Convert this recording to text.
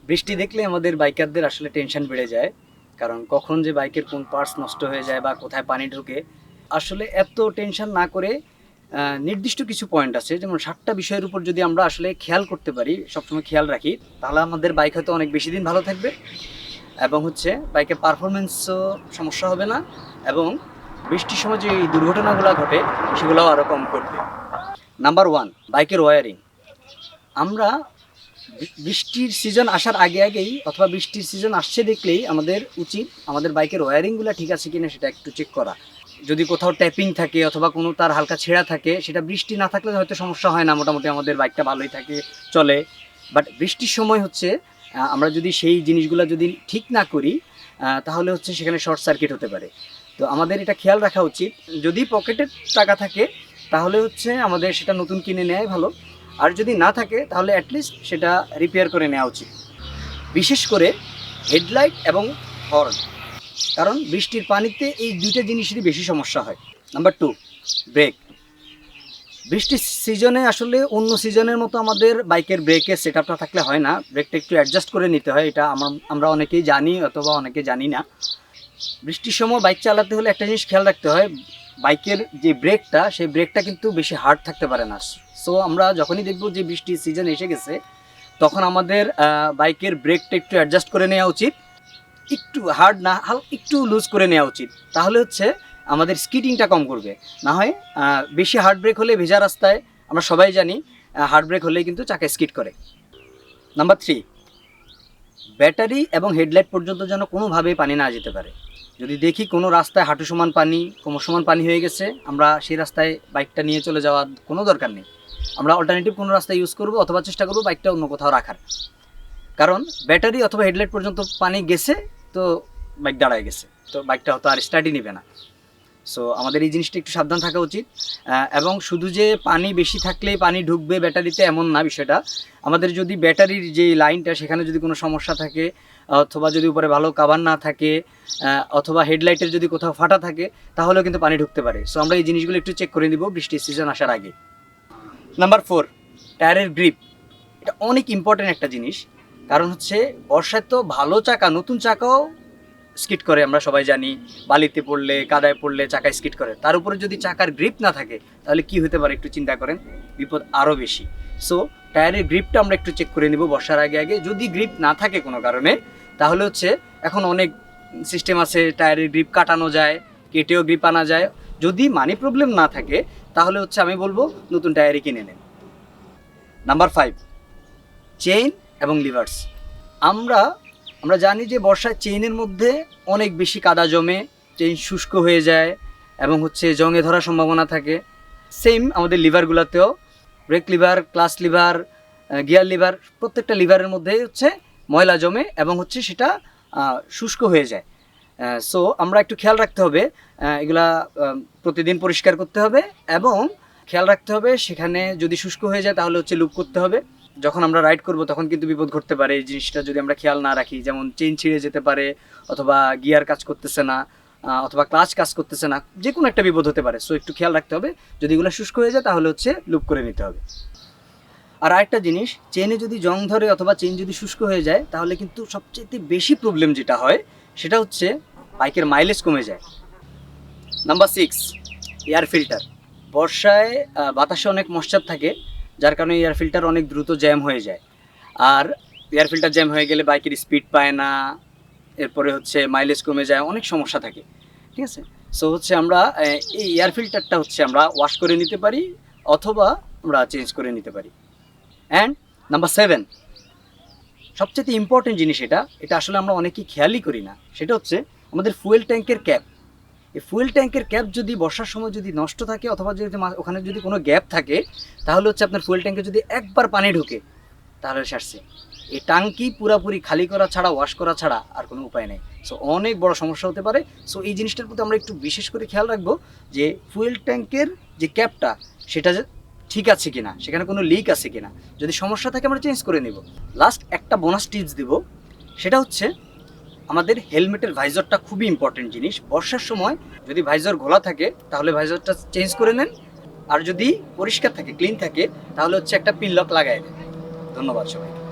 বৃষ্টি দেখলে আমাদের বাইকারদের আসলে টেনশন বেড়ে যায়, কারণ কখন যে বাইকের কোন পার্টস নষ্ট হয়ে যায় বা কোথায় পানি ঢুকে। আসলে এত টেনশন না করে নির্দিষ্ট কিছু পয়েন্ট আছে, যেমন 7টা বিষয়ের উপর যদি আমরা আসলে খেয়াল করতে পারি, সবসময় খেয়াল রাখি, তাহলে আমাদের বাইক হয়তো অনেক বেশি দিন ভালো থাকবে এবং হচ্ছে বাইকের পারফরমেন্সও সমস্যা হবে না, এবং বৃষ্টির সময় যে এই দুর্ঘটনাগুলো ঘটে সেগুলোও আরও কম করবে। নাম্বার 1, বাইকের ওয়ারিং। আমরা বৃষ্টির সিজন আসার আগে আগেই অথবা বৃষ্টির সিজন আসছে দেখলেই আমাদের উচিত আমাদের বাইকের ওয়্যারিংগুলো ঠিক আছে কিনা সেটা একটু চেক করা। যদি কোথাও ট্যাপিং থাকে অথবা কোনো তার হালকা ছেঁড়া থাকে, সেটা বৃষ্টি না থাকলে হয়তো সমস্যা হয় না, মোটামুটি আমাদের বাইকটা ভালোই থাকে, চলে। বাট বৃষ্টির সময় হচ্ছে আমরা যদি সেই জিনিসগুলো যদি ঠিক না করি, তাহলে হচ্ছে সেখানে শর্ট সার্কিট হতে পারে। তো আমাদের এটা খেয়াল রাখা উচিত। যদি পকেটে টাকা থাকে তাহলে হচ্ছে আমাদের সেটা নতুন কিনে নেওয়াই ভালো, আর যদি না থাকে তাহলে অ্যাটলিস্ট সেটা রিপেয়ার করে নেওয়া উচিত। বিশেষ করে হেডলাইট এবং হর্ন, কারণ বৃষ্টির পানিতে এই দুইটা জিনিসেরই বেশি সমস্যা হয়। Number 2, break. বৃষ্টির সিজনে আসলে অন্য সিজনের মতো আমাদের বাইকের ব্রেকের সেট আপটা থাকলে হয় না, ব্রেকটা একটু অ্যাডজাস্ট করে নিতে হয়। এটা আমরা অনেকেই জানি অথবা অনেকে জানি না। বৃষ্টির সময় বাইক চালাতে হলে একটা জিনিস খেয়াল রাখতে হয়, বাইকের যে ব্রেকটা, সেই ব্রেকটা কিন্তু বেশি হার্ড থাকতে পারে না। সো আমরা যখনই দেখব যে বৃষ্টির সিজন এসে গেছে, তখন আমাদের বাইকের ব্রেকটা একটু অ্যাডজাস্ট করে নেওয়া উচিত, একটু হার্ড না, একটু লুজ করে নেওয়া উচিত। তাহলে হচ্ছে আমাদের স্কিডিংটা কম করবে। না হয় বেশি হার্ড ব্রেক হলে ভেজা রাস্তায় আমরা সবাই জানি হার্ড ব্রেক হলেই কিন্তু চাকা স্কিড করে। নাম্বার 3, ব্যাটারি এবং হেডলাইট পর্যন্ত যেন কোনোভাবেই পানি না যেতে পারে। যদি দেখি কোনো রাস্তায় হাঁটু সমান পানি, কোমর সমান পানি হয়ে গেছে, আমরা সেই রাস্তায় বাইকটা নিয়ে চলে যাওয়ার কোনো দরকার নেই। আমরা অল্টারনেটিভ কোনো রাস্তা ইউজ করব অথবা চেষ্টা করব বাইকটা অন্য কোথাও রাখার। কারণ ব্যাটারি অথবা হেডলাইট পর্যন্ত পানি গেছে তো বাইক দাঁড়ায় গেছে, তো বাইকটা হয়তো আর স্টার্টই নেবে না। সো আমাদের এই জিনিসটা একটু সাবধান থাকা উচিত। এবং শুধু যে পানি বেশি থাকলেই পানি ঢুকবে ব্যাটারিতে এমন না বিষয়টা। আমাদের যদি ব্যাটারির যে লাইনটা সেখানে যদি কোনো সমস্যা থাকে, অথবা যদি উপরে ভালো কাভার না থাকে, অথবা হেডলাইটের যদি কোথাও ফাটা থাকে, তাহলেও কিন্তু পানি ঢুকতে পারে। সো আমরা এই জিনিসগুলো একটু চেক করে নিব বৃষ্টির সিজন আসার আগে। নাম্বার 4, টায়ারের গ্রিপ। এটা অনেক ইম্পর্টেন্ট একটা জিনিস, কারণ হচ্ছে বর্ষায় তো ভালো চাকা, নতুন চাকাও স্কিড করে, আমরা সবাই জানি। বালিতে পড়লে, কাদায় পড়লে চাকা স্কিড করে, তার উপরে যদি চাকার গ্রিপ না থাকে তাহলে কি হতে পারে একটু চিন্তা করেন, বিপদ আরও বেশি। সো টায়ারের গ্রিপটা আমরা একটু চেক করে নিব বর্ষার আগে আগে। যদি গ্রিপ না থাকে কোনো কারণে, তাহলে হচ্ছে এখন অনেক সিস্টেম আছে, টায়ারের গ্রিপ কাটানো যায়, কেটেও গ্রিপ আনা যায়। যদি মানি প্রবলেম না থাকে তাহলে হচ্ছে আমি বলবো নতুন টায়ারই কিনে নেন। নাম্বার 5, চেইন এবং লিভার্স। আমরা আমরা জানি যে বর্ষায় চেইনের মধ্যে অনেক বেশি কাদা জমে, চেইন শুষ্ক হয়ে যায় এবং হচ্ছে জংয়ে ধরার সম্ভাবনা থাকে। সেম আমাদের লিভারগুলোতেও, brake lever, clutch lever, gear lever, প্রত্যেকটা লিভারের মধ্যে হচ্ছে ময়লা জমে এবং হচ্ছে সেটা শুষ্ক হয়ে যায়। সো আমরা একটু খেয়াল রাখতে হবে, এগুলা প্রতিদিন পরিষ্কার করতে হবে এবং খেয়াল রাখতে হবে সেখানে যদি শুষ্ক হয়ে যায় তাহলে হচ্ছে লুপ করতে হবে। যখন আমরা রাইড করব তখন কিন্তু বিপদ ঘটতে পারে, এই জিনিসটা যদি আমরা খেয়াল না রাখি, যেমন চেইন ছিঁড়ে যেতে পারে, অথবা গিয়ার কাজ করতেছে না, অথবা ক্লাচ কাজ করতেছে না, যে কোনো একটা বিপদ হতে পারে। সো একটু খেয়াল রাখতে হবে, যদি এগুলো শুষ্ক হয়ে যায় তাহলে হচ্ছে লুপ করে নিতে হবে। আর আরেকটা জিনিস, চেইনে যদি জং ধরে অথবা চেইন যদি শুষ্ক হয়ে যায় তাহলে কিন্তু সবচেয়ে বেশি প্রবলেম যেটা হয় সেটা হচ্ছে বাইকের মাইলেজ কমে যায়। Number 6, air filter. বর্ষায় বাতাসে অনেক ময়েশ্চার থাকে, যার কারণে এয়ার ফিল্টার অনেক দ্রুত জ্যাম হয়ে যায়। আর এয়ার ফিল্টার জ্যাম হয়ে গেলে বাইকের স্পিড পায় না, এরপরে হচ্ছে মাইলেজ কমে যায়, অনেক সমস্যা থাকে। ঠিক আছে, সো হচ্ছে আমরা এই এয়ার ফিল্টারটা হচ্ছে আমরা ওয়াশ করে নিতে পারি অথবা আমরা চেঞ্জ করে নিতে পারি। অ্যান্ড নাম্বার 7, সবচেয়ে ইম্পর্টেন্ট জিনিস, এটা আসলে আমরা অনেকেই খেয়ালই করি না, সেটা হচ্ছে আমাদের ফুয়েল ট্যাঙ্কের ক্যাপ। এই ফুয়েল ট্যাঙ্কের ক্যাপ যদি বর্ষার সময় যদি নষ্ট থাকে অথবা যদি ওখানে যদি কোনো গ্যাপ থাকে, তাহলে হচ্ছে আপনার ফুয়েল ট্যাঙ্কে যদি একবার পানি ঢোকে তাহলে সারছে। এই ট্যাঙ্কি পুরাপুরি খালি করা ছাড়া, ওয়াশ করা ছাড়া আর কোনো উপায় নেই। সো অনেক বড় সমস্যা হতে পারে। সো এই জিনিসটার প্রতি আমরা একটু বিশেষ করে খেয়াল রাখবো যে ফুয়েল ট্যাঙ্কের যে ক্যাপটা সেটা ঠিক আছে কিনা, সেখানে কোনো লিক আছে কিনা। যদি সমস্যা থাকে আমরা চেঞ্জ করে নেব। লাস্ট একটা বোনাস টিপস দিব, সেটা হচ্ছে আমাদের হেলমেটের ভাইজরটা খুবই ইম্পর্টেন্ট জিনিস। বর্ষার সময় যদি ভাইজর ঘোলা থাকে তাহলে ভাইজরটা চেঞ্জ করে নেন, আর যদি পরিষ্কার থাকে, ক্লিন থাকে, তাহলে হচ্ছে একটা পিন লক লাগাই দেন। ধন্যবাদ সবাইকে।